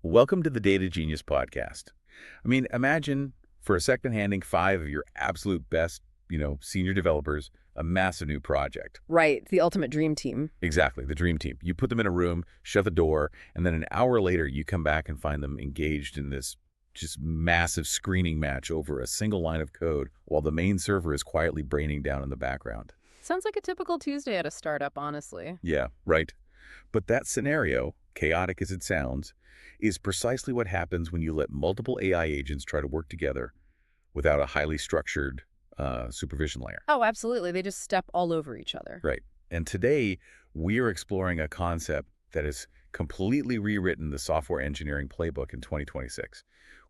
Welcome to the Data Genius podcast. Imagine for a second handing 5 of your absolute best, senior developers, a massive new project. Right, the ultimate dream team. Exactly, the dream team. You put them in a room, shut the door, and then an hour later you come back and find them engaged in this just massive screening match over a single line of code while the main server is quietly braining down in the background. Sounds like a typical Tuesday at a startup, honestly. Yeah, right. But that scenario, chaotic as it sounds, is precisely what happens when you let multiple AI agents try to work together without a highly structured supervision layer. Oh, absolutely. They just step all over each other. Right. And today, we are exploring a concept that has completely rewritten the software engineering playbook in 2026.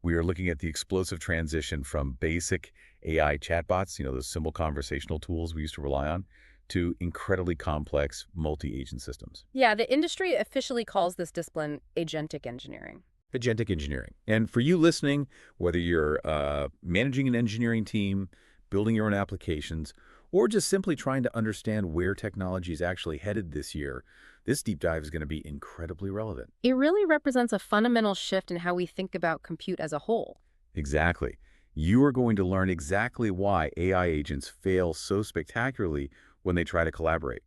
We are looking at the explosive transition from basic AI chatbots, those simple conversational tools we used to rely on, to incredibly complex multi-agent systems. Yeah, the industry officially calls this discipline agentic engineering. Agentic engineering. And for you listening, whether you're managing an engineering team, building your own applications, or just simply trying to understand where technology is actually headed this year, this deep dive is going to be incredibly relevant. It really represents a fundamental shift in how we think about compute as a whole. Exactly. You are going to learn exactly why AI agents fail so spectacularly when they try to collaborate.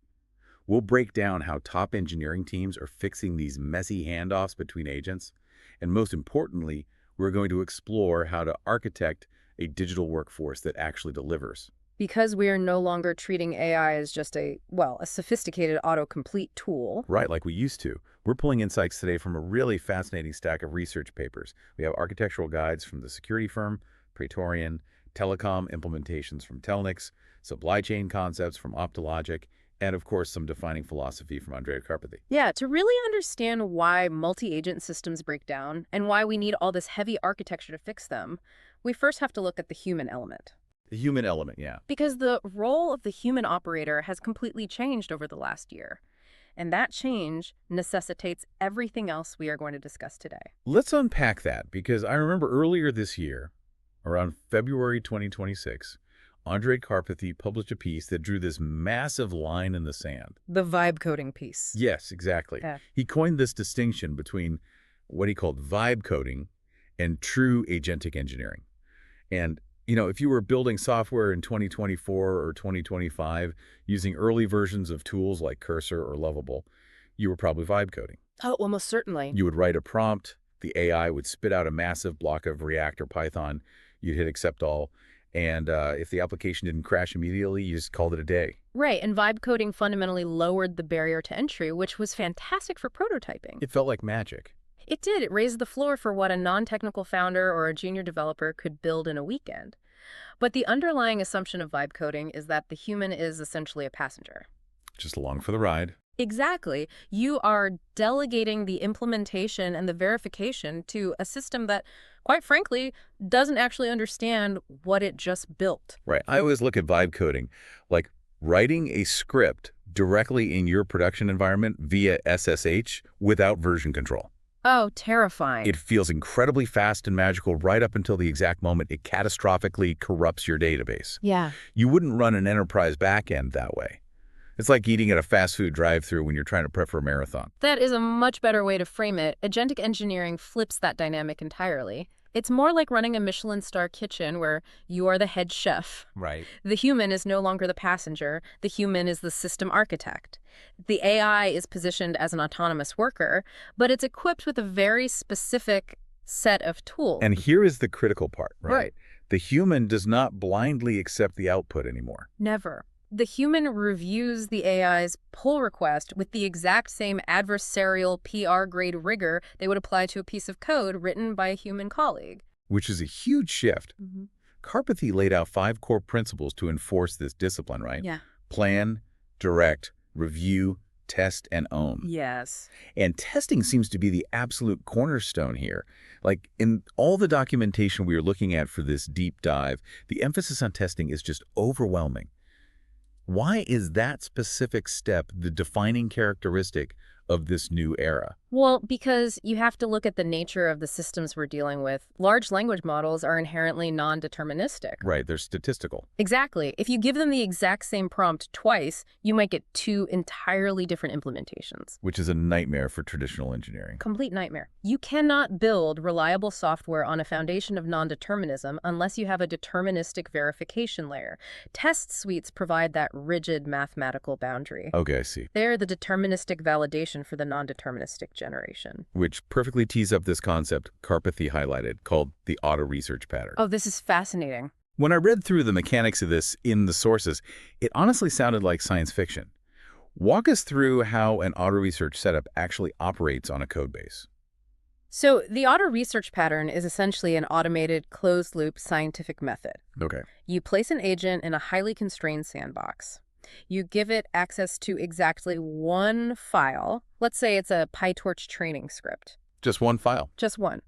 We'll break down how top engineering teams are fixing these messy handoffs between agents. And most importantly, we're going to explore how to architect a digital workforce that actually delivers. Because we are no longer treating AI as just a sophisticated autocomplete tool. Right, like we used to. We're pulling insights today from a really fascinating stack of research papers. We have architectural guides from the security firm, Praetorian, telecom implementations from Telnix, supply chain concepts from Optologic, and of course some defining philosophy from Andrea Karpathy. Yeah, to really understand why multi-agent systems break down and why we need all this heavy architecture to fix them, we first have to look at the human element. The human element, yeah. Because the role of the human operator has completely changed over the last year. And that change necessitates everything else we are going to discuss today. Let's unpack that, because I remember earlier this year, around February 2026, Andrea Karpathy published a piece that drew this massive line in the sand. The vibe coding piece. Yes, exactly. Yeah. He coined this distinction between what he called vibe coding and true agentic engineering. And if you were building software in 2024 or 2025 using early versions of tools like Cursor or Lovable, you were probably vibe coding. Oh, almost certainly. You would write a prompt, the AI would spit out a massive block of React or Python, you'd hit accept all, and if the application didn't crash immediately, you just called it a day. Right, and vibe coding fundamentally lowered the barrier to entry, which was fantastic for prototyping. It felt like magic. It did. It raised the floor for what a non-technical founder or a junior developer could build in a weekend. But the underlying assumption of vibe coding is that the human is essentially a passenger. Just along for the ride. Exactly. You are delegating the implementation and the verification to a system that, quite frankly, doesn't actually understand what it just built. Right. I always look at vibe coding like writing a script directly in your production environment via SSH without version control. Oh, terrifying. It feels incredibly fast and magical right up until the exact moment it catastrophically corrupts your database. Yeah. You wouldn't run an enterprise backend that way. It's like eating at a fast food drive-thru when you're trying to prep for a marathon. That is a much better way to frame it. Agentic engineering flips that dynamic entirely. It's more like running a Michelin star kitchen where you are the head chef. Right. The human is no longer the passenger. The human is the system architect. The AI is positioned as an autonomous worker, but it's equipped with a very specific set of tools. And here is the critical part, right? The human does not blindly accept the output anymore. Never. The human reviews the AI's pull request with the exact same adversarial PR-grade rigor they would apply to a piece of code written by a human colleague. Which is a huge shift. Mm-hmm. Karpathy laid out 5 core principles to enforce this discipline, right? Yeah. Plan, direct, review, test, and own. Yes. And testing seems to be the absolute cornerstone here. Like in all the documentation we are looking at for this deep dive, the emphasis on testing is just overwhelming. Why is that specific step the defining characteristic of this new era? Well, because you have to look at the nature of the systems we're dealing with. Large language models are inherently non-deterministic. Right, they're statistical. Exactly. If you give them the exact same prompt twice, you might get two entirely different implementations. Which is a nightmare for traditional engineering. Complete nightmare. You cannot build reliable software on a foundation of non-determinism unless you have a deterministic verification layer. Test suites provide that rigid mathematical boundary. Okay, I see. They're the deterministic validation for the non-deterministic generation. Which perfectly tees up this concept Karpathy highlighted, called the auto-research pattern. Oh, this is fascinating. When I read through the mechanics of this in the sources, it honestly sounded like science fiction. Walk us through how an auto-research setup actually operates on a code base. So the auto-research pattern is essentially an automated, closed-loop scientific method. Okay. You place an agent in a highly constrained sandbox. You give it access to exactly one file. Let's say it's a PyTorch training script. Just one file. Just one.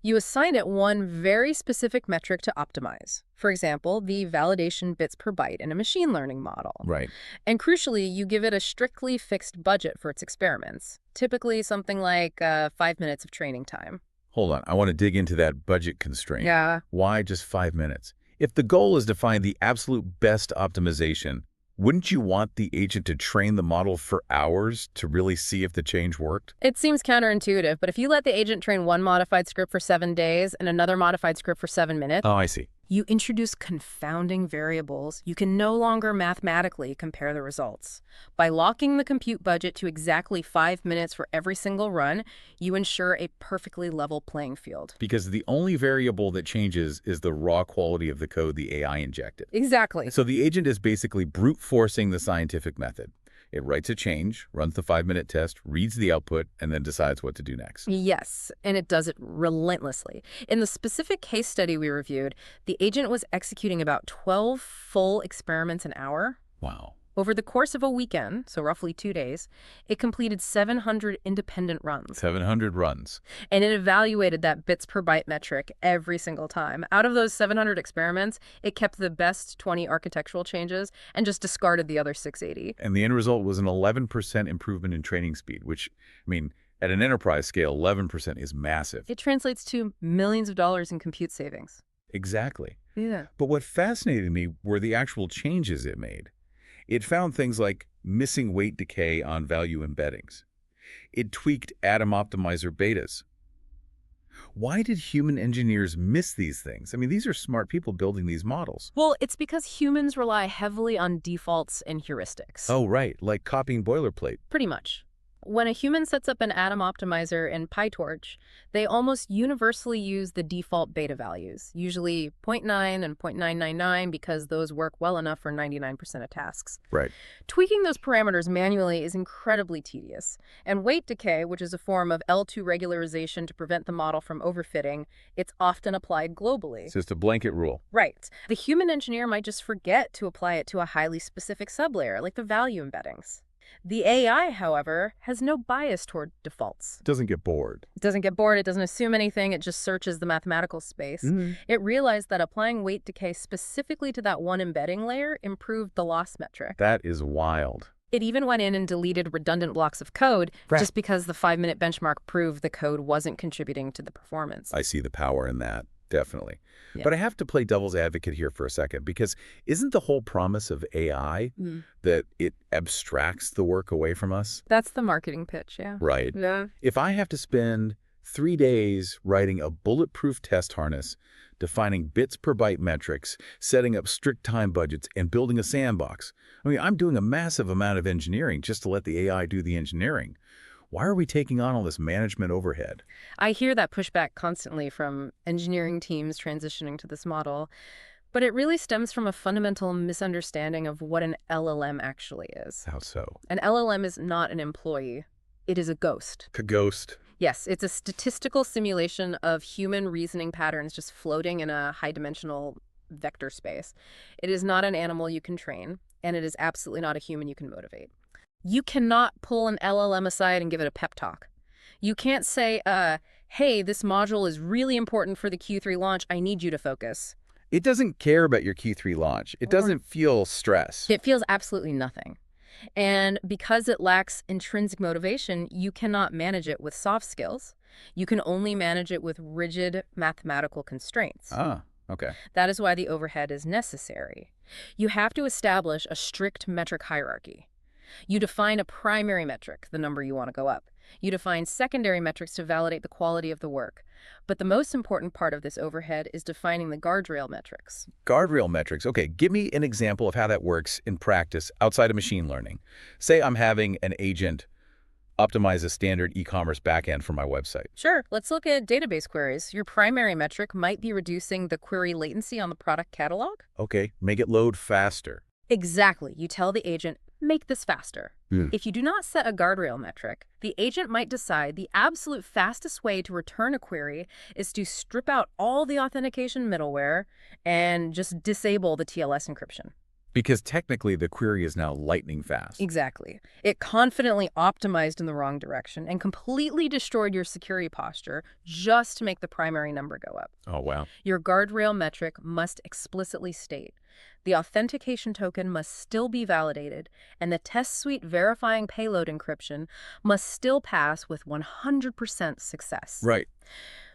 You assign it one very specific metric to optimize. For example, the validation bits per byte in a machine learning model. Right. And crucially, you give it a strictly fixed budget for its experiments, typically something like 5 minutes of training time. Hold on. I want to dig into that budget constraint. Yeah. Why just 5 minutes? If the goal is to find the absolute best optimization, wouldn't you want the agent to train the model for hours to really see if the change worked? It seems counterintuitive, but if you let the agent train one modified script for 7 days and another modified script for 7 minutes, Oh, I see. you introduce confounding variables. You can no longer mathematically compare the results. By locking the compute budget to exactly 5 minutes for every single run, you ensure a perfectly level playing field. Because the only variable that changes is the raw quality of the code the AI injected. Exactly. So the agent is basically brute forcing the scientific method. It writes a change, runs the 5-minute test, reads the output, and then decides what to do next. Yes, and it does it relentlessly. In the specific case study we reviewed, the agent was executing about 12 full experiments an hour. Wow. Over the course of a weekend, so roughly 2 days, it completed 700 independent runs. 700 runs. And it evaluated that bits per byte metric every single time. Out of those 700 experiments, it kept the best 20 architectural changes and just discarded the other 680. And the end result was an 11% improvement in training speed, which, I mean, at an enterprise scale, 11% is massive. It translates to millions of dollars in compute savings. Exactly. Yeah. But what fascinated me were the actual changes it made. It found things like missing weight decay on value embeddings. It tweaked atom optimizer betas. Why did human engineers miss these things? I mean, these are smart people building these models. Well, it's because humans rely heavily on defaults and heuristics. Oh, right, like copying boilerplate. Pretty much. When a human sets up an atom optimizer in PyTorch, they almost universally use the default beta values, usually 0.9 and 0.999 because those work well enough for 99% of tasks. Right. Tweaking those parameters manually is incredibly tedious. And weight decay, which is a form of L2 regularization to prevent the model from overfitting, it's often applied globally. It's just a blanket rule. Right. The human engineer might just forget to apply it to a highly specific sublayer, like the value embeddings. The AI, however, has no bias toward defaults. It doesn't get bored. It doesn't get bored, it doesn't assume anything, it just searches the mathematical space. It realized that applying weight decay specifically to that one embedding layer improved the loss metric. That is wild. It even went in and deleted redundant blocks of code just because the 5-minute benchmark proved the code wasn't contributing to the performance. I see the power in that, definitely. Yeah. But I have to play devil's advocate here for a second, because isn't the whole promise of AI that it abstracts the work away from us? That's the marketing pitch, yeah. Right. Yeah. If I have to spend 3 days writing a bulletproof test harness, defining bits per byte metrics, setting up strict time budgets, and building a sandbox, I mean, I'm doing a massive amount of engineering just to let the AI do the engineering. Why are we taking on all this management overhead? I hear that pushback constantly from engineering teams transitioning to this model, but it really stems from a fundamental misunderstanding of what an LLM actually is. How so? An LLM is not an employee. It is a ghost. A ghost? Yes, it's a statistical simulation of human reasoning patterns just floating in a high-dimensional vector space. It is not an animal you can train, and it is absolutely not a human you can motivate. You cannot pull an LLM aside and give it a pep talk. You can't say, hey, this module is really important for the Q3 launch. I need you to focus. It doesn't care about your Q3 launch. It doesn't feel stress. It feels absolutely nothing. And because it lacks intrinsic motivation, you cannot manage it with soft skills. You can only manage it with rigid mathematical constraints. Ah, okay. That is why the overhead is necessary. You have to establish a strict metric hierarchy. You define a primary metric, the number you want to go up. You define secondary metrics to validate the quality of the work. But the most important part of this overhead is defining the guardrail metrics. Guardrail metrics. Okay, give me an example of how that works in practice outside of machine learning. Say I'm having an agent optimize a standard e-commerce backend for my website. Sure, let's look at database queries. Your primary metric might be reducing the query latency on the product catalog. Okay, make it load faster. Exactly. You tell the agent, make this faster. Hmm. If you do not set a guardrail metric, the agent might decide the absolute fastest way to return a query is to strip out all the authentication middleware and just disable the TLS encryption. Because technically the query is now lightning fast. Exactly. It confidently optimized in the wrong direction and completely destroyed your security posture just to make the primary number go up. Oh, wow. Your guardrail metric must explicitly state the authentication token must still be validated, and the test suite verifying payload encryption must still pass with 100% success. Right.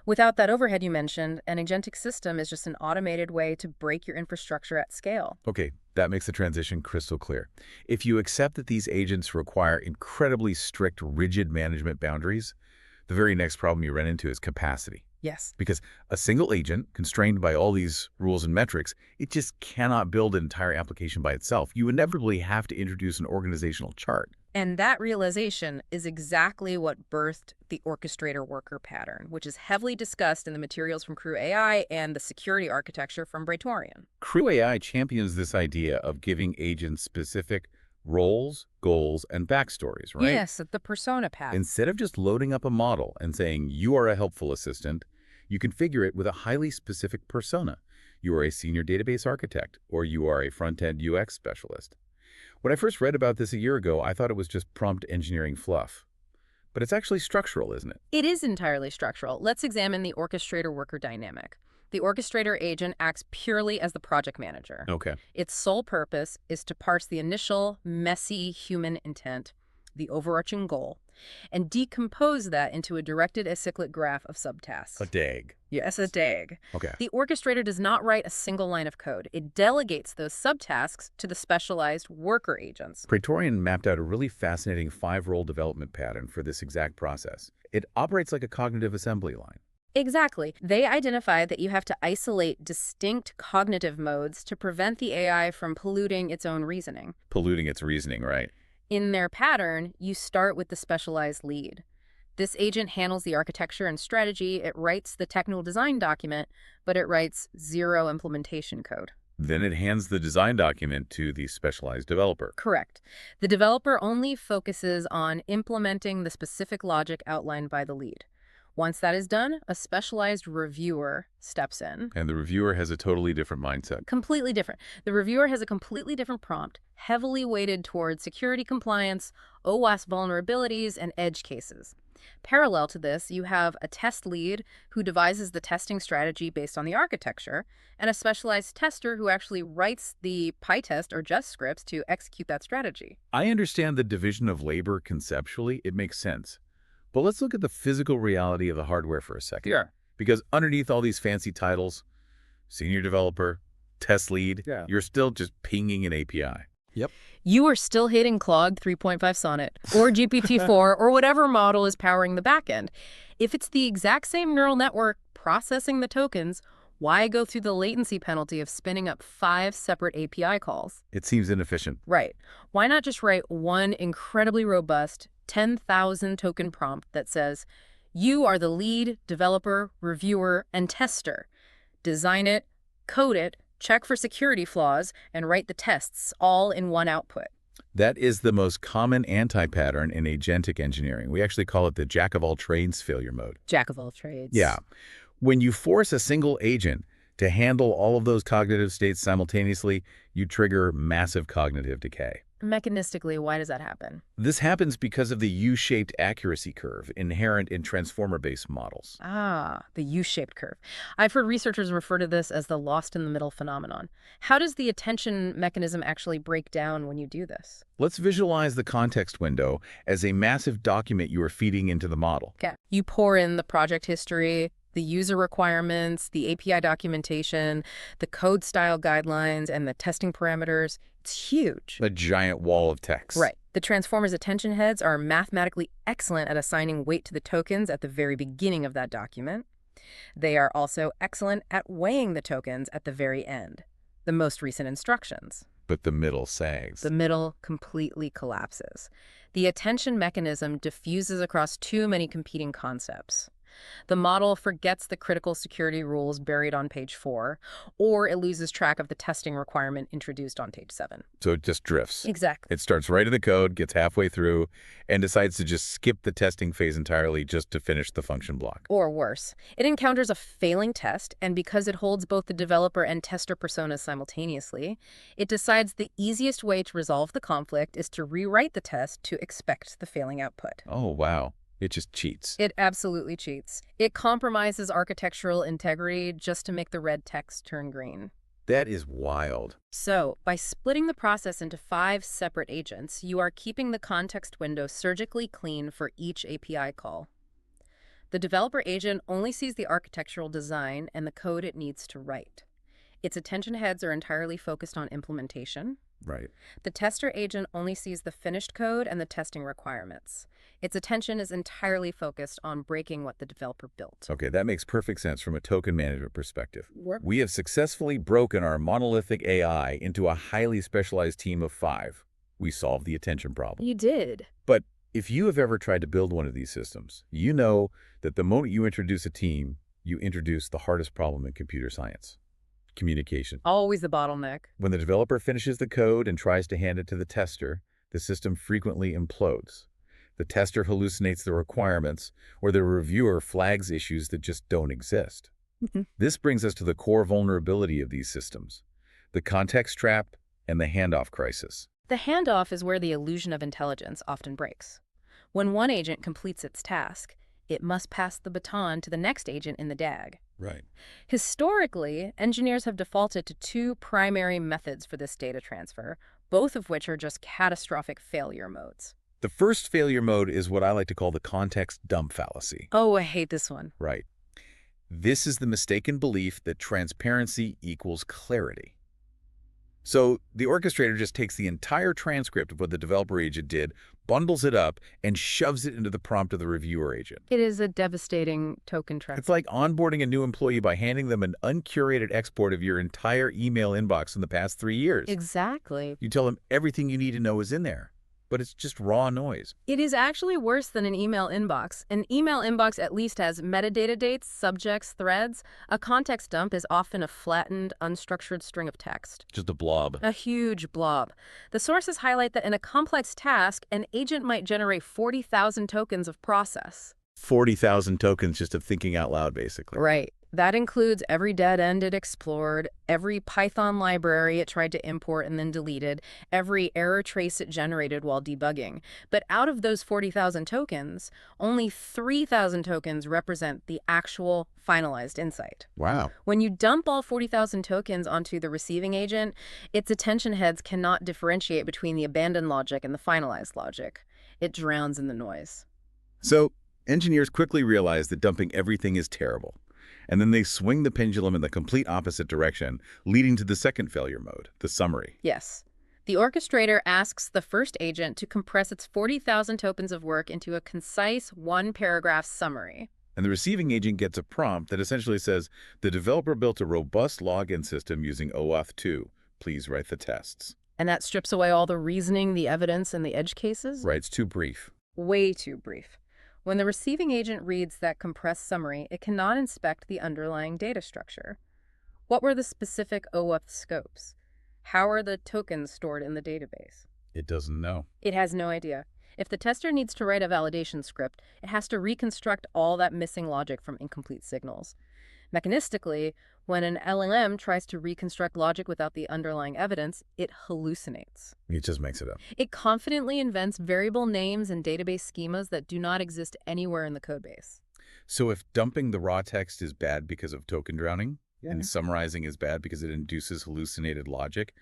Without that overhead you mentioned, an agentic system is just an automated way to break your infrastructure at scale. Okay, that makes the transition crystal clear. If you accept that these agents require incredibly strict, rigid management boundaries, the very next problem you run into is capacity. Yes. Because a single agent, constrained by all these rules and metrics, it just cannot build an entire application by itself. You inevitably have to introduce an organizational chart. And that realization is exactly what birthed the orchestrator worker pattern, which is heavily discussed in the materials from Crew AI and the security architecture from Praetorian. Crew AI champions this idea of giving agents specific roles, goals, and backstories, right? Yes, the persona pattern. Instead of just loading up a model and saying, you are a helpful assistant, you configure it with a highly specific persona. You are a senior database architect, or you are a front-end UX specialist. When I first read about this a year ago, I thought it was just prompt engineering fluff. But it's actually structural, isn't it? It is entirely structural. Let's examine the orchestrator-worker dynamic. The orchestrator agent acts purely as the project manager. Okay. Its sole purpose is to parse the initial, messy human intent, the overarching goal, and decompose that into a directed acyclic graph of subtasks. A DAG. Yes, a DAG. Okay. The orchestrator does not write a single line of code. It delegates those subtasks to the specialized worker agents. Praetorian mapped out a really fascinating 5-role development pattern for this exact process. It operates like a cognitive assembly line. Exactly. They identified that you have to isolate distinct cognitive modes to prevent the AI from polluting its own reasoning. Polluting its reasoning, right? In their pattern, you start with the specialized lead. This agent handles the architecture and strategy. It writes the technical design document, but it writes zero implementation code. Then it hands the design document to the specialized developer. Correct. The developer only focuses on implementing the specific logic outlined by the lead. Once that is done, a specialized reviewer steps in. And the reviewer has a totally different mindset. Completely different. The reviewer has a completely different prompt, heavily weighted towards security compliance, OWASP vulnerabilities, and edge cases. Parallel to this, you have a test lead who devises the testing strategy based on the architecture, and a specialized tester who actually writes the PyTest or Jest scripts to execute that strategy. I understand the division of labor conceptually. It makes sense. But let's look at the physical reality of the hardware for a second. Yeah. Because underneath all these fancy titles, senior developer, test lead, you're still just pinging an API. Yep. You are still hitting Claude 3.5 Sonnet or GPT-4 or whatever model is powering the backend. If it's the exact same neural network processing the tokens, why go through the latency penalty of spinning up 5 separate API calls? It seems inefficient. Right. Why not just write one incredibly robust 10,000 token prompt that says, you are the lead, developer, reviewer, and tester. Design it, code it, check for security flaws, and write the tests all in one output. That is the most common anti-pattern in agentic engineering. We actually call it the jack-of-all-trades failure mode. Jack of all trades. Yeah. When you force a single agent to handle all of those cognitive states simultaneously, you trigger massive cognitive decay. Mechanistically, why does that happen? This happens because of the U-shaped accuracy curve inherent in transformer-based models. Ah, the U-shaped curve. I've heard researchers refer to this as the lost in the middle phenomenon. How does the attention mechanism actually break down when you do this? Let's visualize the context window as a massive document you are feeding into the model. Okay. You pour in the project history, the user requirements, the API documentation, the code style guidelines, and the testing parameters. It's huge. A giant wall of text. Right. The transformer's attention heads are mathematically excellent at assigning weight to the tokens at the very beginning of that document. They are also excellent at weighing the tokens at the very end, the most recent instructions. But the middle sags. The middle completely collapses. The attention mechanism diffuses across too many competing concepts. The model forgets the critical security rules buried on page 4, or it loses track of the testing requirement introduced on page 7. So it just drifts. Exactly. It starts right in the code, gets halfway through, and decides to just skip the testing phase entirely just to finish the function block. Or worse, it encounters a failing test, and because it holds both the developer and tester personas simultaneously, it decides the easiest way to resolve the conflict is to rewrite the test to expect the failing output. Oh, wow. It just cheats. It absolutely cheats. It compromises architectural integrity just to make the red text turn green. That is wild. So, by splitting the process into 5 separate agents, you are keeping the context window surgically clean for each API call. The developer agent only sees the architectural design and the code it needs to write. Its attention heads are entirely focused on implementation. Right. The tester agent only sees the finished code and the testing requirements. Its attention is entirely focused on breaking what the developer built. Okay, that makes perfect sense from a token management perspective. Work. We have successfully broken our monolithic AI into a highly specialized team of 5. We solved the attention problem. You did. But if you have ever tried to build one of these systems, you know that the moment you introduce a team, you introduce the hardest problem in computer science: communication. Always the bottleneck. When the developer finishes the code and tries to hand it to the tester, the system frequently implodes. The tester hallucinates the requirements, or the reviewer flags issues that just don't exist. This brings us to the core vulnerability of these systems: the context trap and the handoff crisis. The handoff is where the illusion of intelligence often breaks. When one agent completes its task, it must pass the baton to the next agent in the DAG. Right. Historically, engineers have defaulted to 2 primary methods for this data transfer, both of which are just catastrophic failure modes. The first failure mode is what I like to call the context dump fallacy. Oh, I hate this one. Right. This is the mistaken belief that transparency equals clarity. So the orchestrator just takes the entire transcript of what the developer agent did, bundles it up, and shoves it into the prompt of the reviewer agent. It is a devastating token trap. It's like onboarding a new employee by handing them an uncurated export of your entire email inbox in the past 3 years. Exactly. You tell them everything you need to know is in there, but it's just raw noise. It is actually worse than an email inbox. An email inbox at least has metadata dates, subjects, threads. A context dump is often a flattened, unstructured string of text. Just a blob. A huge blob. The sources highlight that in a complex task, an agent might generate 40,000 tokens of process. 40,000 tokens just of thinking out loud, basically. Right. That includes every dead end it explored, every Python library it tried to import and then deleted, every error trace it generated while debugging. But out of those 40,000 tokens, only 3,000 tokens represent the actual finalized insight. Wow. When you dump all 40,000 tokens onto the receiving agent, its attention heads cannot differentiate between the abandoned logic and the finalized logic. It drowns in the noise. So engineers quickly realize that dumping everything is terrible. And then they swing the pendulum in the complete opposite direction, leading to the second failure mode, the summary. Yes. The orchestrator asks the first agent to compress its 40,000 tokens of work into a concise 1-paragraph summary. And the receiving agent gets a prompt that essentially says, the developer built a robust login system using OAuth 2. Please write the tests. And that strips away all the reasoning, the evidence, and the edge cases? Right, it's too brief. Way too brief. When the receiving agent reads that compressed summary, it cannot inspect the underlying data structure. What were the specific OAuth scopes? How are the tokens stored in the database? It doesn't know. It has no idea. If the tester needs to write a validation script, it has to reconstruct all that missing logic from incomplete signals. Mechanistically, when an LLM tries to reconstruct logic without the underlying evidence, it hallucinates. It just makes it up. It confidently invents variable names and database schemas that do not exist anywhere in the codebase. So if dumping the raw text is bad because of token drowning, Yeah. and summarizing is bad because it induces hallucinated logic,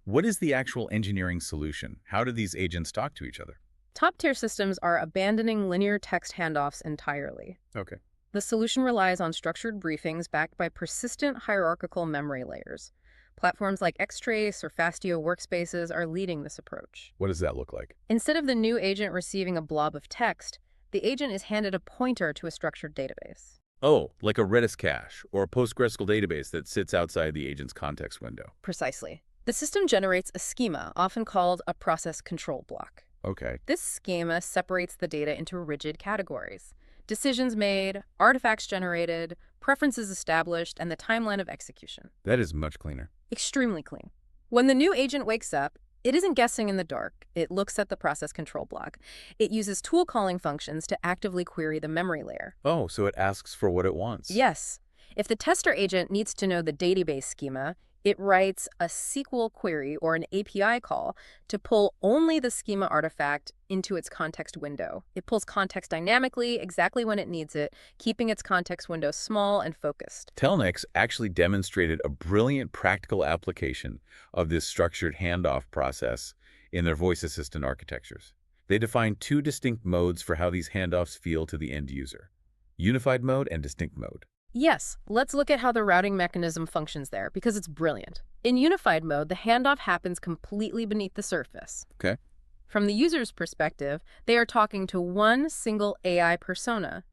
what is the actual engineering solution? How do these agents talk to each other? Top-tier systems are abandoning linear text handoffs entirely. Okay. The solution relies on structured briefings backed by persistent hierarchical memory layers. Platforms like Xtrace or Fastio workspaces are leading this approach. What does that look like? Instead of the new agent receiving a blob of text, the agent is handed a pointer to a structured database. Oh, like a Redis cache or a PostgreSQL database that sits outside the agent's context window. Precisely. The system generates a schema, often called a process control block. Okay. This schema separates the data into rigid categories: decisions made, artifacts generated, preferences established, and the timeline of execution. That is much cleaner. Extremely clean. When the new agent wakes up, it isn't guessing in the dark. It looks at the process control block. It uses tool calling functions to actively query the memory layer. Oh, so it asks for what it wants. Yes. If the tester agent needs to know the database schema, it writes a SQL query or an API call to pull only the schema artifact into its context window. It pulls context dynamically, exactly when it needs it, keeping its context window small and focused. Telnex actually demonstrated a brilliant practical application of this structured handoff process in their voice assistant architectures. They defined two distinct modes for how these handoffs feel to the end user: unified mode and distinct mode. Yes, let's look at how the routing mechanism functions there, because it's brilliant. In unified mode, the handoff happens completely beneath the surface. Okay. From the user's perspective, they are talking to one single AI persona.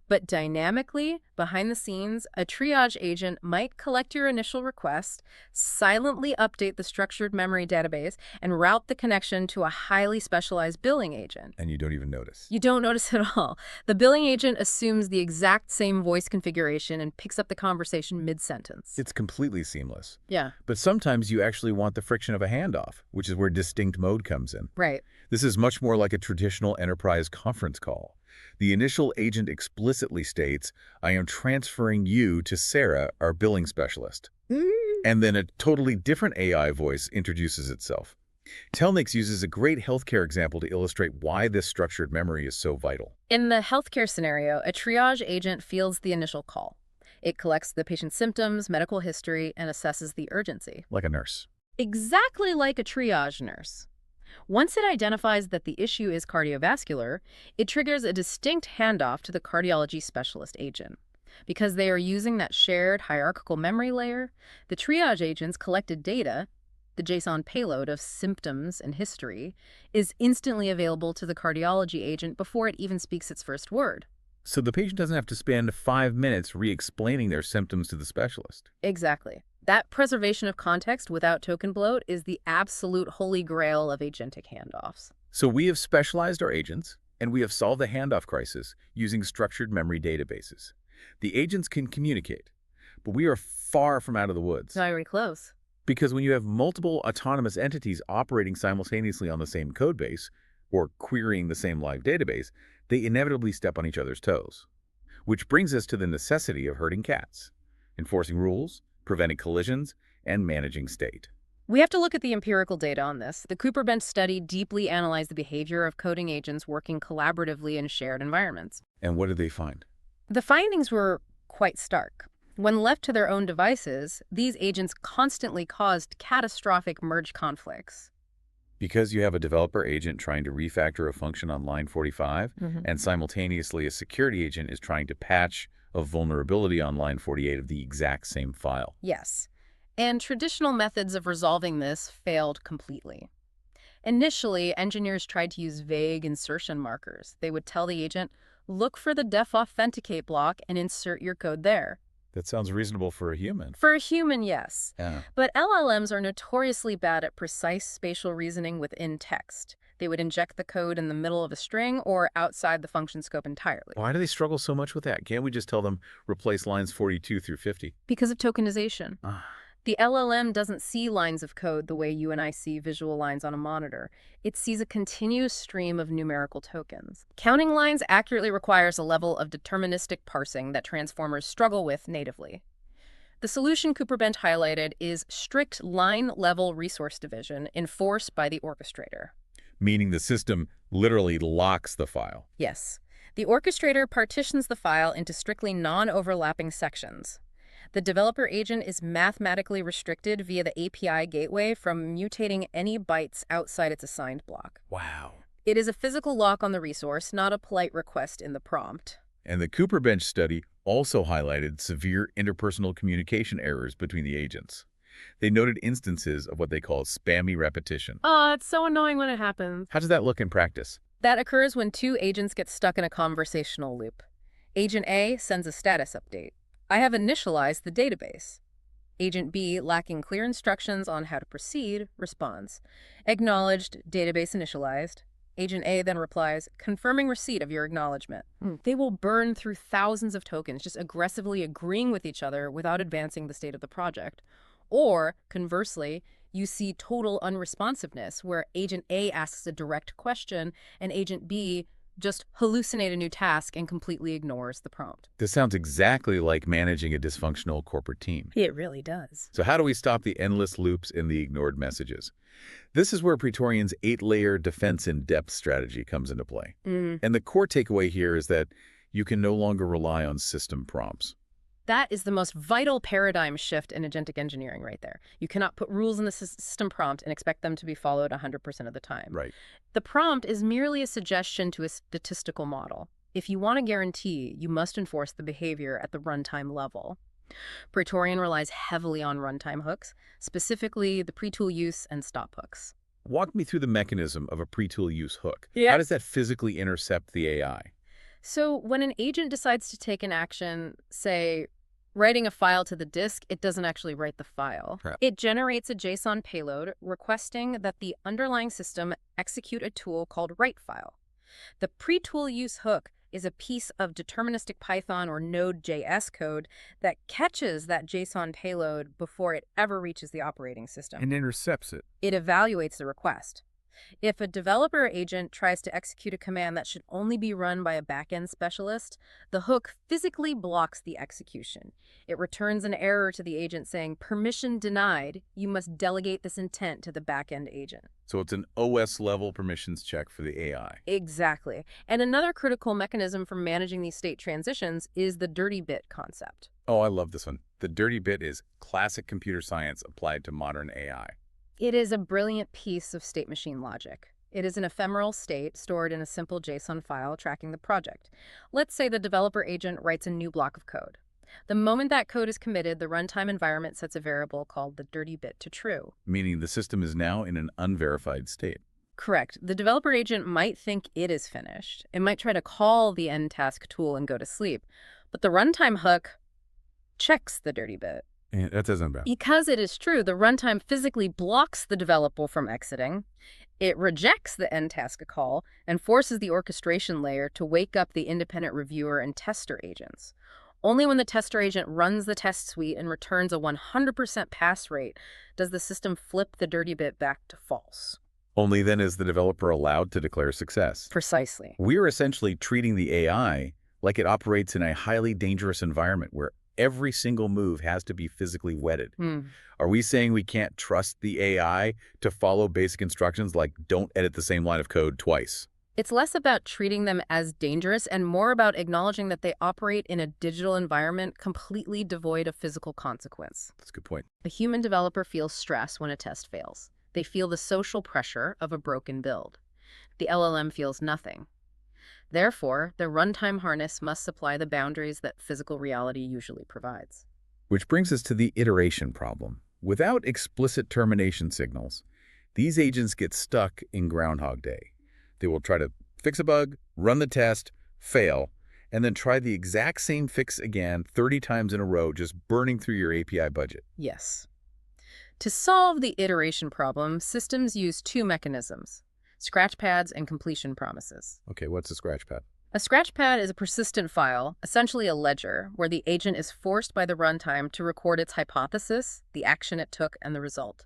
But dynamically, behind the scenes, a triage agent might collect your initial request, silently update the structured memory database, and route the connection to a highly specialized billing agent. And you don't even notice. You don't notice at all. The billing agent assumes the exact same voice configuration and picks up the conversation mid-sentence. It's completely seamless. Yeah, But sometimes you actually want the friction of a handoff, which is where distinct mode comes in. right. This is much more like a traditional enterprise conference call. The initial agent explicitly states, "I am transferring you to Sarah, our billing specialist." And then a totally different AI voice introduces itself. Telnex uses a great healthcare example to illustrate why this structured memory is so vital. In the healthcare scenario, a triage agent fields the initial call. It collects the patient's symptoms, medical history, and assesses the urgency. Like a nurse. Exactly like a triage nurse. Once it identifies that the issue is cardiovascular, it triggers a distinct handoff to the cardiology specialist agent. Because they are using that shared hierarchical memory layer, the triage agent's collected data, the JSON payload of symptoms and history, is instantly available to the cardiology agent before it even speaks its first word. So the patient doesn't have to spend 5 minutes re-explaining their symptoms to the specialist. Exactly. That preservation of context without token bloat is the absolute holy grail of agentic handoffs. So we have specialized our agents, and we have solved the handoff crisis using structured memory databases. The agents can communicate, but we are far from out of the woods. Very close. Because when you have multiple autonomous entities operating simultaneously on the same codebase, or querying the same live database, they inevitably step on each other's toes. Which brings us to the necessity of herding cats, enforcing rules, preventing collisions, and managing state. We have to look at the empirical data on this. The Cooper Bench study deeply analyzed the behavior of coding agents working collaboratively in shared environments. And what did they find? The findings were quite stark. When left to their own devices, these agents constantly caused catastrophic merge conflicts. Because you have a developer agent trying to refactor a function on line 45, and simultaneously a security agent is trying to patch a vulnerability on line 48 of the exact same file. Yes. And traditional methods of resolving this failed completely. Initially, engineers tried to use vague insertion markers. They would tell the agent, look for the def authenticate block and insert your code there. That sounds reasonable for a human. For a human, yes. Yeah. But LLMs are notoriously bad at precise spatial reasoning within text. They would inject the code in the middle of a string or outside the function scope entirely. Why do they struggle so much with that? Can't we just tell them replace lines 42 through 50? Because of tokenization. The LLM doesn't see lines of code the way you and I see visual lines on a monitor. It sees a continuous stream of numerical tokens. Counting lines accurately requires a level of deterministic parsing that transformers struggle with natively. The solution Cooper-Bent highlighted is strict line-level resource division enforced by the orchestrator. Meaning the system literally locks the file. Yes. The orchestrator partitions the file into strictly non-overlapping sections. The developer agent is mathematically restricted via the API gateway from mutating any bytes outside its assigned block. Wow. It is a physical lock on the resource, not a polite request in the prompt. And the Cooper-Bench study also highlighted severe interpersonal communication errors between the agents. They noted instances of what they call spammy repetition. Oh, it's so annoying when it happens. How does that look in practice? That occurs when two agents get stuck in a conversational loop. Agent A sends a status update. I have initialized the database. Agent B, lacking clear instructions on how to proceed, responds. Acknowledged, database initialized. Agent A then replies, confirming receipt of your acknowledgement. They will burn through thousands of tokens, just aggressively agreeing with each other without advancing the state of the project. Or, conversely, you see total unresponsiveness, where Agent A asks a direct question and Agent B just hallucinate a new task and completely ignores the prompt. This sounds exactly like managing a dysfunctional corporate team. It really does. So how do we stop the endless loops in the ignored messages? This is where Praetorian's 8-layer defense in depth strategy comes into play. And the core takeaway here is that you can no longer rely on system prompts. That is the most vital paradigm shift in agentic engineering right there. You cannot put rules in the system prompt and expect them to be followed 100% of the time. Right. The prompt is merely a suggestion to a statistical model. If you want a guarantee, you must enforce the behavior at the runtime level. Praetorian relies heavily on runtime hooks, specifically the pre-tool use and stop hooks. Walk me through the mechanism of a pre-tool use hook. Yeah. How does that physically intercept the AI? So when an agent decides to take an action, say, writing a file to the disk, it doesn't actually write the file. Right. It generates a JSON payload requesting that the underlying system execute a tool called writefile. The pre-tool use hook is a piece of deterministic Python or Node.js code that catches that JSON payload before it ever reaches the operating system. And intercepts it. It evaluates the request. If a developer agent tries to execute a command that should only be run by a backend specialist, the hook physically blocks the execution. It returns an error to the agent saying, permission denied, you must delegate this intent to the backend agent. So it's an OS-level permissions check for the AI. Exactly. And another critical mechanism for managing these state transitions is the dirty bit concept. Oh, I love this one. The dirty bit is classic computer science applied to modern AI. It is a brilliant piece of state machine logic. It is an ephemeral state stored in a simple JSON file tracking the project. Let's say the developer agent writes a new block of code. The moment that code is committed, the runtime environment sets a variable called the dirty bit to true. Meaning the system is now in an unverified state. Correct. The developer agent might think it is finished. It might try to call the end task tool and go to sleep. But the runtime hook checks the dirty bit. And that doesn't matter. Because it is true, the runtime physically blocks the developer from exiting. It rejects the end task call and forces the orchestration layer to wake up the independent reviewer and tester agents. Only when the tester agent runs the test suite and returns a 100% pass rate does the system flip the dirty bit back to false. Only then is the developer allowed to declare success. Precisely. We're essentially treating the AI like it operates in a highly dangerous environment where every single move has to be physically vetted. Are we saying we can't trust the AI to follow basic instructions like don't edit the same line of code twice? It's less about treating them as dangerous and more about acknowledging that they operate in a digital environment completely devoid of physical consequence. That's a good point. The human developer feels stress when a test fails. They feel the social pressure of a broken build. The LLM feels nothing. Therefore, the runtime harness must supply the boundaries that physical reality usually provides. Which brings us to the iteration problem. Without explicit termination signals, these agents get stuck in Groundhog Day. They will try to fix a bug, run the test, fail, and then try the exact same fix again 30 times in a row, just burning through your API budget. Yes. To solve the iteration problem, systems use two mechanisms: scratchpads and completion promises. Okay, what's a scratchpad? A scratchpad is a persistent file, essentially a ledger, where the agent is forced by the runtime to record its hypothesis, the action it took, and the result.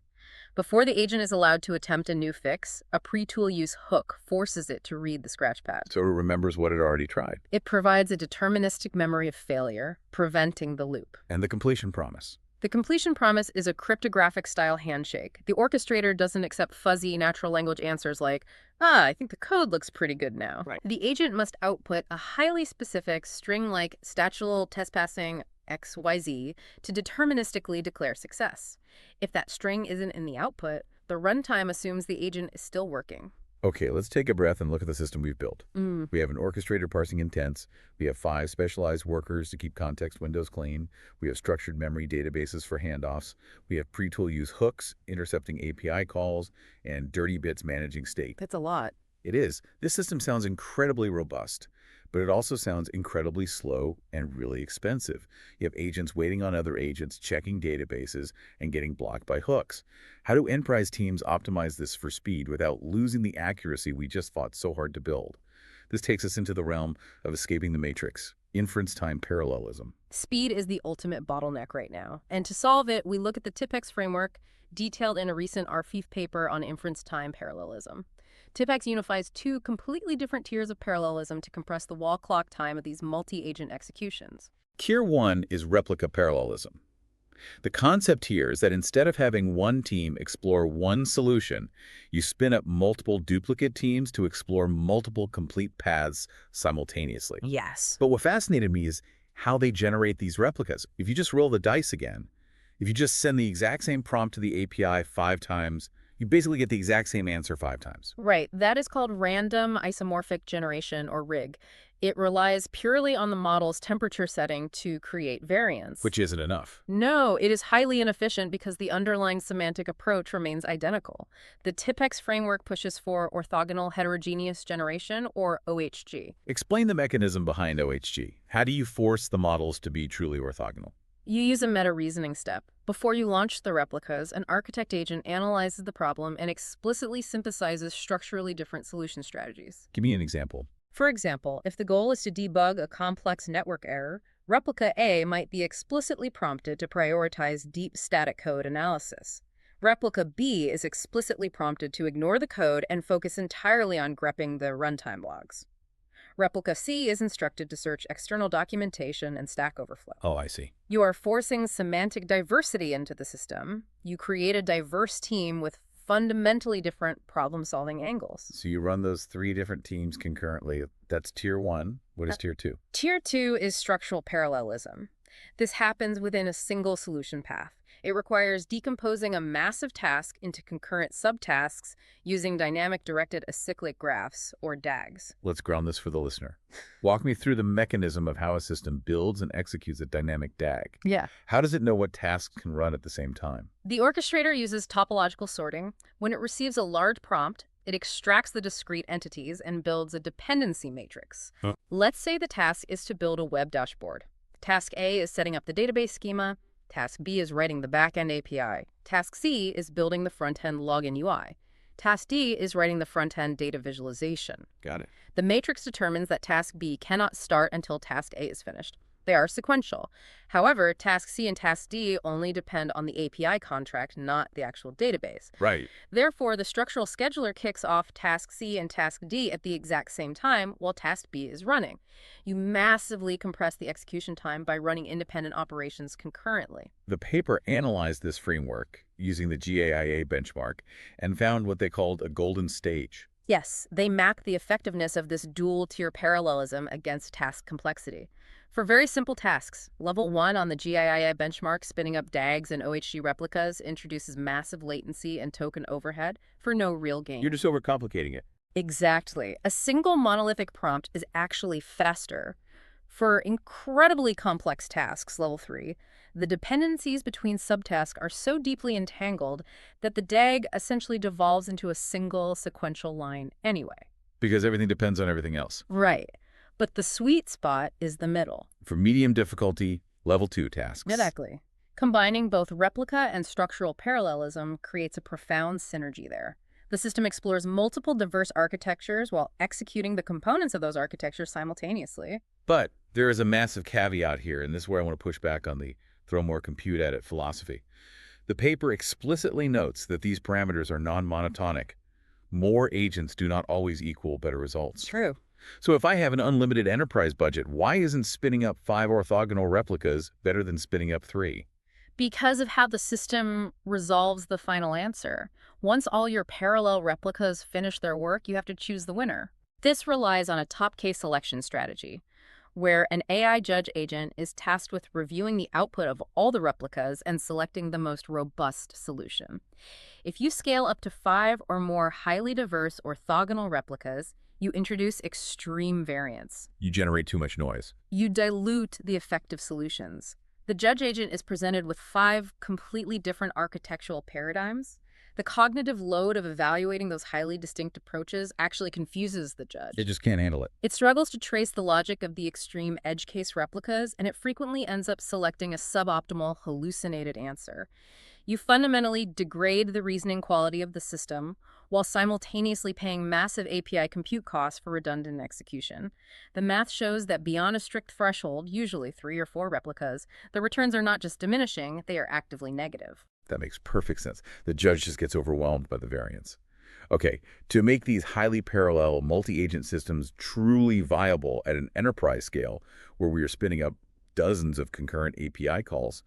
Before the agent is allowed to attempt a new fix, a pre-tool use hook forces it to read the scratchpad. So it remembers what it already tried. It provides a deterministic memory of failure, preventing the loop. And the completion promise. The completion promise is a cryptographic-style handshake. The orchestrator doesn't accept fuzzy natural language answers like, I think the code looks pretty good now. Right. The agent must output a highly specific string-like statual test passing XYZ to deterministically declare success. If that string isn't in the output, the runtime assumes the agent is still working. Okay, let's take a breath and look at the system we've built. We have an orchestrator parsing intents. We have 5 specialized workers to keep context windows clean. We have structured memory databases for handoffs. We have pre-tool use hooks, intercepting API calls, and dirty bits managing state. That's a lot. It is. This system sounds incredibly robust, but it also sounds incredibly slow and really expensive. You have agents waiting on other agents, checking databases, and getting blocked by hooks. How do enterprise teams optimize this for speed without losing the accuracy we just fought so hard to build? This takes us into the realm of escaping the matrix, inference-time parallelism. Speed is the ultimate bottleneck right now. And to solve it, we look at the TIPEX framework, detailed in a recent RFIF paper on inference-time parallelism. TIPEX unifies 2 completely different tiers of parallelism to compress the wall clock time of these multi-agent executions. Tier 1 is replica parallelism. The concept here is that instead of having one team explore one solution, you spin up multiple duplicate teams to explore multiple complete paths simultaneously. Yes. But what fascinated me is how they generate these replicas. If you just roll the dice again, if you just send the exact same prompt to the API 5 times, you basically get the exact same answer 5 times. Right. That is called random isomorphic generation, or RIG. It relies purely on the model's temperature setting to create variance. Which isn't enough. No, it is highly inefficient because the underlying semantic approach remains identical. The TIPEX framework pushes for orthogonal heterogeneous generation, or OHG. Explain the mechanism behind OHG. How do you force the models to be truly orthogonal? You use a meta-reasoning step. Before you launch the replicas, an architect agent analyzes the problem and explicitly synthesizes structurally different solution strategies. Give me an example. For example, if the goal is to debug a complex network error, replica A might be explicitly prompted to prioritize deep static code analysis. Replica B is explicitly prompted to ignore the code and focus entirely on grepping the runtime logs. Replica C is instructed to search external documentation and Stack Overflow. Oh, I see. You are forcing semantic diversity into the system. You create a diverse team with fundamentally different problem-solving angles. So you run those 3 different teams concurrently. That's tier 1. What is tier 2? Tier 2 is structural parallelism. This happens within a single solution path. It requires decomposing a massive task into concurrent subtasks using dynamic directed acyclic graphs, or DAGs. Let's ground this for the listener. Walk me through the mechanism of how a system builds and executes a dynamic DAG. Yeah. How does it know what tasks can run at the same time? The orchestrator uses topological sorting. When it receives a large prompt, it extracts the discrete entities and builds a dependency matrix. Let's say the task is to build a web dashboard. Task A is setting up the database schema. Task B is writing the backend API. Task C is building the front-end login UI. Task D is writing the front-end data visualization. Got it. The matrix determines that Task B cannot start until Task A is finished. They are sequential. However, Task C and Task D only depend on the API contract, not the actual database. Right. Therefore, the structural scheduler kicks off Task C and Task D at the exact same time while Task B is running. You massively compress the execution time by running independent operations concurrently. The paper analyzed this framework using the GAIA benchmark and found what they called a golden stage. Yes, they map the effectiveness of this dual-tier parallelism against task complexity. For very simple tasks, level 1 on the GII benchmark spinning up DAGs and OHG replicas introduces massive latency and token overhead for no real gain. You're just overcomplicating it. Exactly. A single monolithic prompt is actually faster. For incredibly complex tasks, level 3, the dependencies between subtasks are so deeply entangled that the DAG essentially devolves into a single sequential line anyway. Because everything depends on everything else. Right. But the sweet spot is the middle. For medium difficulty, level 2 tasks. Exactly. Combining both replica and structural parallelism creates a profound synergy there. The system explores multiple diverse architectures while executing the components of those architectures simultaneously. But there is a massive caveat here, and this is where I want to push back on the throw more compute at it philosophy. The paper explicitly notes that these parameters are non-monotonic. More agents do not always equal better results. True. So if I have an unlimited enterprise budget, why isn't spinning up 5 orthogonal replicas better than spinning up 3? Because of how the system resolves the final answer. Once all your parallel replicas finish their work, you have to choose the winner. This relies on a top case selection strategy, where an AI judge agent is tasked with reviewing the output of all the replicas and selecting the most robust solution. If you scale up to 5 or more highly diverse orthogonal replicas, you introduce extreme variance. You generate too much noise. You dilute the effective solutions. The judge agent is presented with 5 completely different architectural paradigms. The cognitive load of evaluating those highly distinct approaches actually confuses the judge. It just can't handle it. It struggles to trace the logic of the extreme edge case replicas, and it frequently ends up selecting a suboptimal, hallucinated answer. You fundamentally degrade the reasoning quality of the system while simultaneously paying massive API compute costs for redundant execution. The math shows that beyond a strict threshold, usually 3 or 4 replicas, the returns are not just diminishing, they are actively negative. That makes perfect sense. The judge just gets overwhelmed by the variance. Okay, to make these highly parallel multi-agent systems truly viable at an enterprise scale, where we are spinning up dozens of concurrent API calls,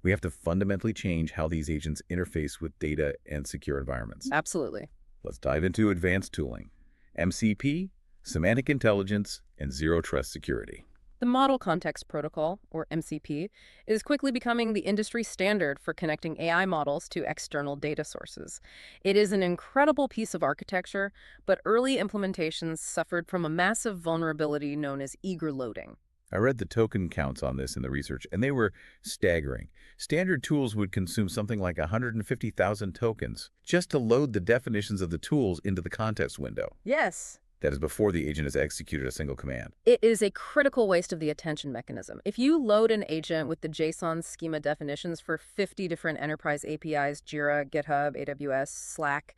we have to fundamentally change how these agents interface with data and secure environments. Absolutely. Let's dive into advanced tooling. MCP, semantic intelligence, and zero trust security. The Model Context Protocol, or MCP, is quickly becoming the industry standard for connecting AI models to external data sources. It is an incredible piece of architecture, but early implementations suffered from a massive vulnerability known as eager loading. I read the token counts on this in the research, and they were staggering. Standard tools would consume something like 150,000 tokens just to load the definitions of the tools into the context window. Yes. That is before the agent has executed a single command. It is a critical waste of the attention mechanism. If you load an agent with the JSON schema definitions for 50 different enterprise APIs, Jira, GitHub, AWS, Slack,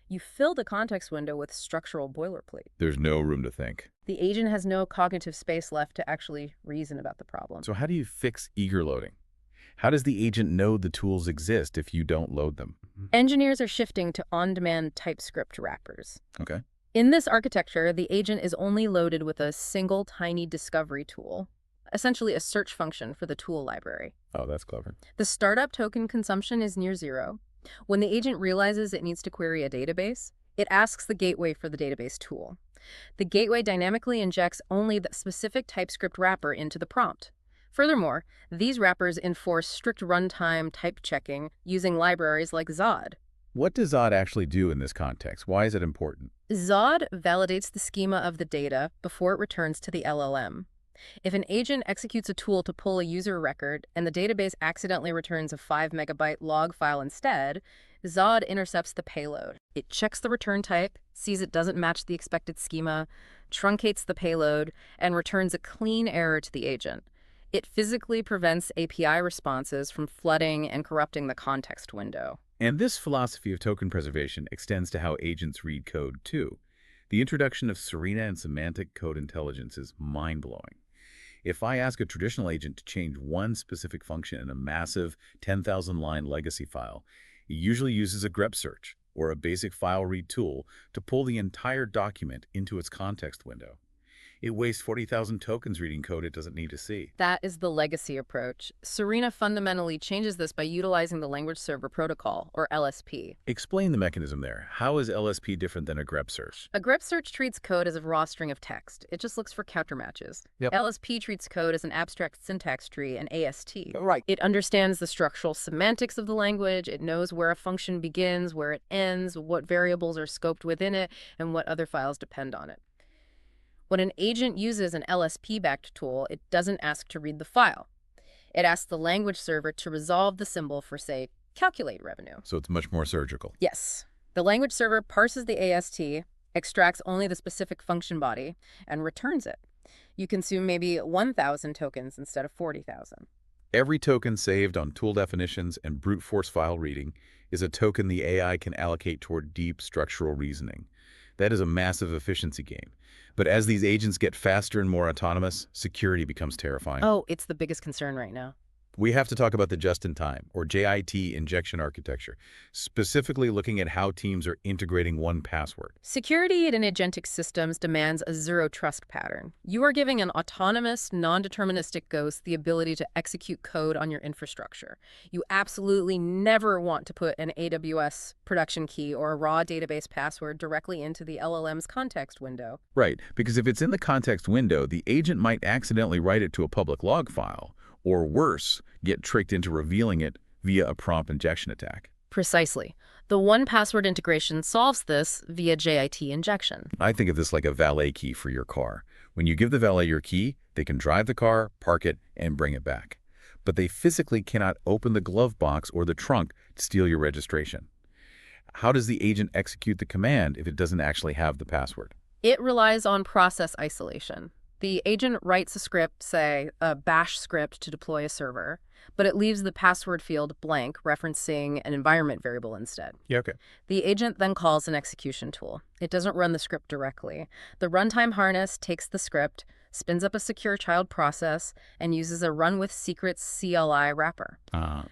you fill the context window with structural boilerplate. There's no room to think. The agent has no cognitive space left to actually reason about the problem. So how do you fix eager loading? How does the agent know the tools exist if you don't load them? Engineers are shifting to on-demand TypeScript wrappers. Okay. In this architecture, the agent is only loaded with a single tiny discovery tool, essentially a search function for the tool library. Oh, that's clever. The startup token consumption is near zero. When the agent realizes it needs to query a database, it asks the gateway for the database tool. The gateway dynamically injects only the specific TypeScript wrapper into the prompt. Furthermore, these wrappers enforce strict runtime type checking using libraries like Zod. What does Zod actually do in this context? Why is it important? Zod validates the schema of the data before it returns to the LLM. If an agent executes a tool to pull a user record and the database accidentally returns a 5-megabyte log file instead, Zod intercepts the payload. It checks the return type, sees it doesn't match the expected schema, truncates the payload, and returns a clean error to the agent. It physically prevents API responses from flooding and corrupting the context window. And this philosophy of token preservation extends to how agents read code, too. The introduction of Serena and semantic code intelligence is mind-blowing. If I ask a traditional agent to change one specific function in a massive 10,000-line legacy file, it usually uses a grep search or a basic file read tool to pull the entire document into its context window. It wastes 40,000 tokens reading code it doesn't need to see. That is the legacy approach. Serena fundamentally changes this by utilizing the language server protocol, or LSP. Explain the mechanism there. How is LSP different than a grep search? A grep search treats code as a raw string of text. It just looks for countermatches. Yep. LSP treats code as an abstract syntax tree, an AST. Right. It understands the structural semantics of the language. It knows where a function begins, where it ends, what variables are scoped within it, and what other files depend on it. When an agent uses an LSP-backed tool, it doesn't ask to read the file. It asks the language server to resolve the symbol for, say, calculate revenue. So it's much more surgical. Yes. The language server parses the AST, extracts only the specific function body, and returns it. You consume maybe 1,000 tokens instead of 40,000. Every token saved on tool definitions and brute force file reading is a token the AI can allocate toward deep structural reasoning. That is a massive efficiency gain. But as these agents get faster and more autonomous, security becomes terrifying. Oh, it's the biggest concern right now. We have to talk about the just-in-time, or JIT, injection architecture, specifically looking at how teams are integrating one password. Security in agentic systems demands a zero-trust pattern. You are giving an autonomous, non-deterministic ghost the ability to execute code on your infrastructure. You absolutely never want to put an AWS production key or a raw database password directly into the LLM's context window. Right, because if it's in the context window, the agent might accidentally write it to a public log file, or worse, get tricked into revealing it via a prompt injection attack. Precisely. The one-password integration solves this via JIT injection. I think of this like a valet key for your car. When you give the valet your key, they can drive the car, park it, and bring it back. But they physically cannot open the glove box or the trunk to steal your registration. How does the agent execute the command if it doesn't actually have the password? It relies on process isolation. The agent writes a script, say a bash script to deploy a server, but it leaves the password field blank, referencing an environment variable instead. Yeah, okay. The agent then calls an execution tool. It doesn't run the script directly. The runtime harness takes the script, spins up a secure child process, and uses a run with secrets CLI wrapper.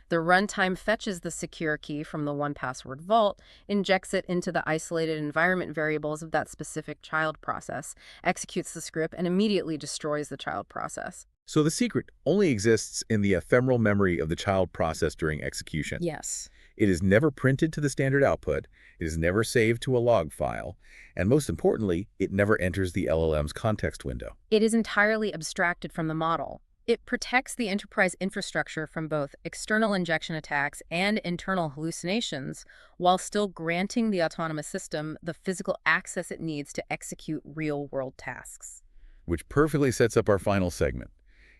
The runtime fetches the secure key from the one-password vault, injects it into the isolated environment variables of that specific child process, executes the script, and immediately destroys the child process. So the secret only exists in the ephemeral memory of the child process during execution. Yes. It is never printed to the standard output, it is never saved to a log file, and most importantly, it never enters the LLM's context window. It is entirely abstracted from the model. It protects the enterprise infrastructure from both external injection attacks and internal hallucinations, while still granting the autonomous system the physical access it needs to execute real-world tasks. Which perfectly sets up our final segment,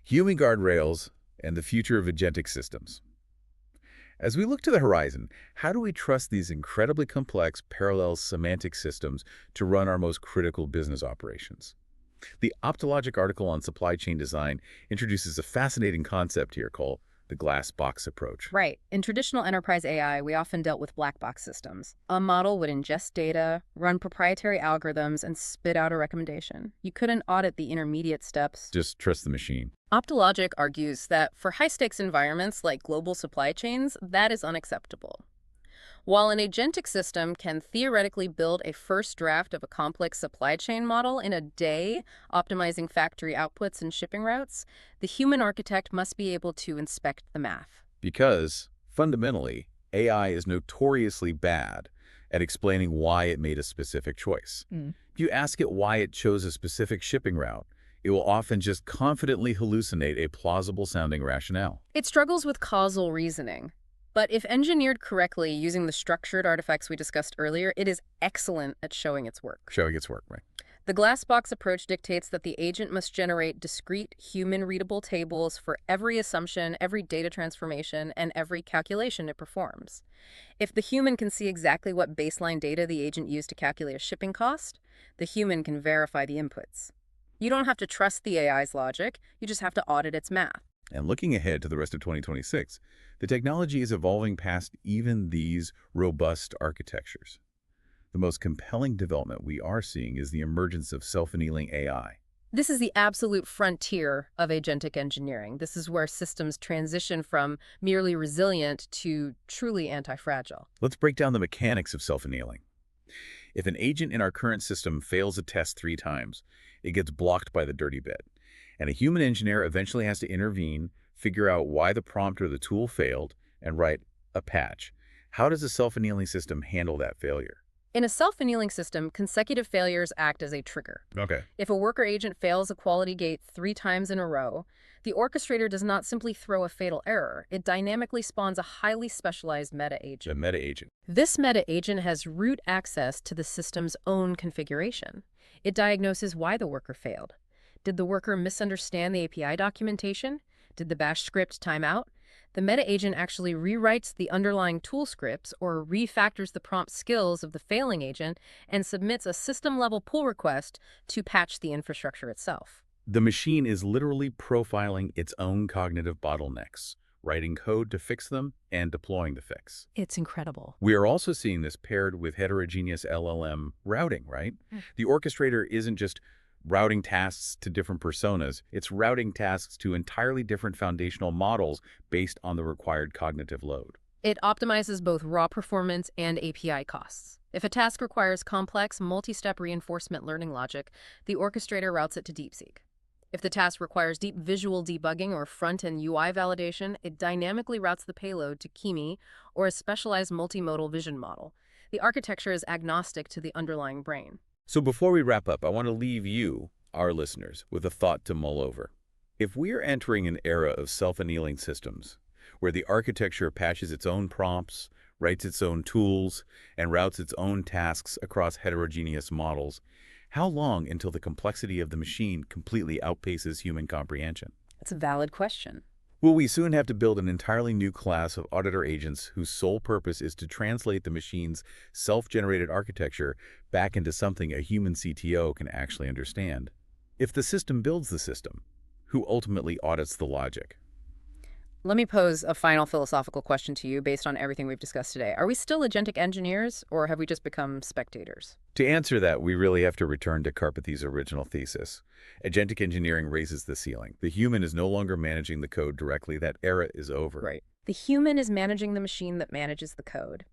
human guardrails and the future of agentic systems. As we look to the horizon, how do we trust these incredibly complex parallel semantic systems to run our most critical business operations? The Optologic article on supply chain design introduces a fascinating concept here called the glass box approach. Right. In traditional enterprise AI, we often dealt with black box systems. A model would ingest data, run proprietary algorithms, and spit out a recommendation. You couldn't audit the intermediate steps. Just trust the machine. Optologic argues that for high-stakes environments like global supply chains, that is unacceptable. While an agentic system can theoretically build a first draft of a complex supply chain model in a day, optimizing factory outputs and shipping routes, the human architect must be able to inspect the math. Because, fundamentally, AI is notoriously bad at explaining why it made a specific choice. If you ask it why it chose a specific shipping route, it will often just confidently hallucinate a plausible-sounding rationale. It struggles with causal reasoning. But if engineered correctly using the structured artifacts we discussed earlier, it is excellent at showing its work. Showing its work, right? The glass box approach dictates that the agent must generate discrete, human-readable tables for every assumption, every data transformation, and every calculation it performs. If the human can see exactly what baseline data the agent used to calculate a shipping cost, the human can verify the inputs. You don't have to trust the AI's logic, you just have to audit its math. And looking ahead to the rest of 2026, the technology is evolving past even these robust architectures. The most compelling development we are seeing is the emergence of self-annealing AI. This is the absolute frontier of agentic engineering. This is where systems transition from merely resilient to truly anti-fragile. Let's break down the mechanics of self-annealing. If an agent in our current system fails a test 3 times, it gets blocked by the dirty bit. And a human engineer eventually has to intervene, figure out why the prompt or the tool failed, and write a patch. How does a self-annealing system handle that failure? In a self-annealing system, consecutive failures act as a trigger. Okay. If a worker agent fails a quality gate 3 times in a row, the orchestrator does not simply throw a fatal error. It dynamically spawns a highly specialized meta-agent. The meta-agent. This meta-agent has root access to the system's own configuration. It diagnoses why the worker failed. Did the worker misunderstand the API documentation? Did the bash script time out? The meta-agent actually rewrites the underlying tool scripts or refactors the prompt skills of the failing agent and submits a system-level pull request to patch the infrastructure itself. The machine is literally profiling its own cognitive bottlenecks, writing code to fix them and deploying the fix. It's incredible. We are also seeing this paired with heterogeneous LLM routing, right? Mm. The orchestrator isn't just routing tasks to different personas, it's routing tasks to entirely different foundational models based on the required cognitive load. It optimizes both raw performance and API costs. If a task requires complex, multi-step reinforcement learning logic, the orchestrator routes it to DeepSeek. If the task requires deep visual debugging or front-end UI validation, it dynamically routes the payload to Kimi or a specialized multimodal vision model. The architecture is agnostic to the underlying brain. So before we wrap up, I want to leave you, our listeners, with a thought to mull over. If we are entering an era of self-annealing systems, where the architecture patches its own prompts, writes its own tools, and routes its own tasks across heterogeneous models, how long until the complexity of the machine completely outpaces human comprehension? That's a valid question. Will we soon have to build an entirely new class of auditor agents whose sole purpose is to translate the machine's self-generated architecture back into something a human CTO can actually understand? If the system builds the system, who ultimately audits the logic? Let me pose a final philosophical question to you based on everything we've discussed today. Are we still agentic engineers, or have we just become spectators? To answer that, we really have to return to Karpathy's original thesis. Agentic engineering raises the ceiling. The human is no longer managing the code directly. That era is over. Right. The human is managing the machine that manages the code.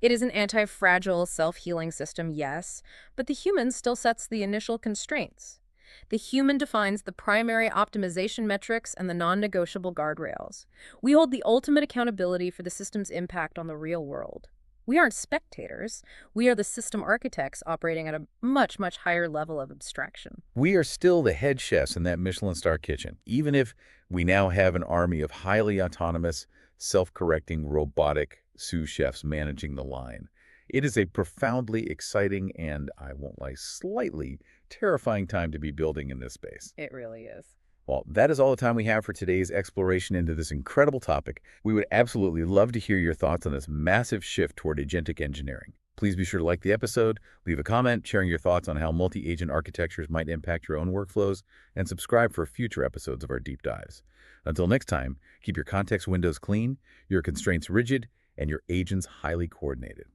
It is an anti-fragile, self-healing system, yes, but the human still sets the initial constraints. The human defines the primary optimization metrics and the non-negotiable guardrails. We hold the ultimate accountability for the system's impact on the real world. We aren't spectators. We are the system architects operating at a much, much higher level of abstraction. We are still the head chefs in that Michelin star kitchen, even if we now have an army of highly autonomous, self-correcting, robotic sous chefs managing the line. It is a profoundly exciting and, I won't lie, slightly terrifying time to be building in this space. It really is. Well, that is all the time we have for today's exploration into this incredible topic. We would absolutely love to hear your thoughts on this massive shift toward agentic engineering. Please be sure to like the episode, leave a comment sharing your thoughts on how multi-agent architectures might impact your own workflows, and subscribe for future episodes of our deep dives. Until next time, keep your context windows clean, your constraints rigid, and your agents highly coordinated.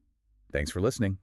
Thanks for listening.